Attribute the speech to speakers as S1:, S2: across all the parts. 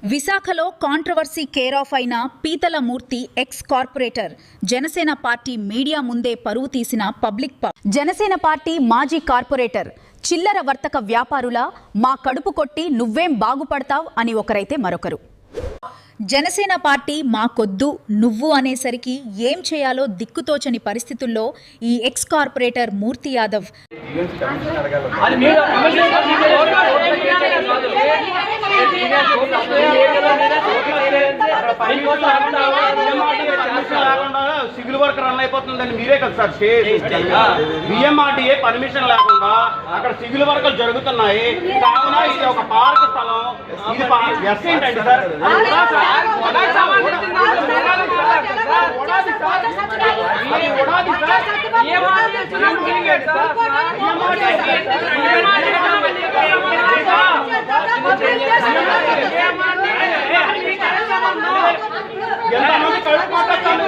S1: విశాఖలో controversy care of అయిన Peethala Murthy ex corporator Janasena party media ముందే పరువు తీసిన పబ్లిక్ జనసేన పార్టీ మాజీ కార్పొరేటర్ చిల్లర వర్తక వ్యాపారుల మా కడుపు కొట్టి నువ్వేం బాగుపడతావ్ అని ఒకరైతే మరొకరు. జనసేన పార్టీ మాకొద్దు నువ్వు అనేసరికి ఏం చేయాలో దిక్కుతోచని పరిస్థితుల్లో ఈ ఎక్స్ కార్పొరేటర్ మూర్తి యాదవ్
S2: సివిల్ వర్క్ రన్ అయిపోతుందని మీరే కదా సార్ బిఎంఆర్డీఏ పర్మిషన్ లేకుండా అక్కడ సివిల్ వర్క్లు జరుగుతున్నాయి. కావున ఇది ఒక పార్క్ స్థలం. ఇది ఎస్ ఏంటండి సార్? ఎంతమంది కడుపు మాట్లాడుతాను?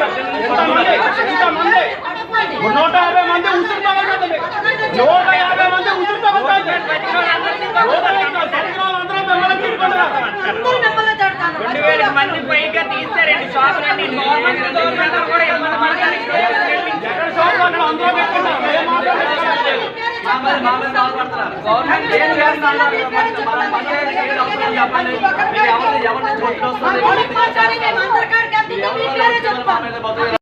S2: ఎంతమంది 150 మంది ఉసురు తగలుతుంది. 150 మంది ఉసురు తగలుతుంది.
S3: 2000 మంది పైగా తీస్తారండి షాపులన్నీ. గవర్నమెంట్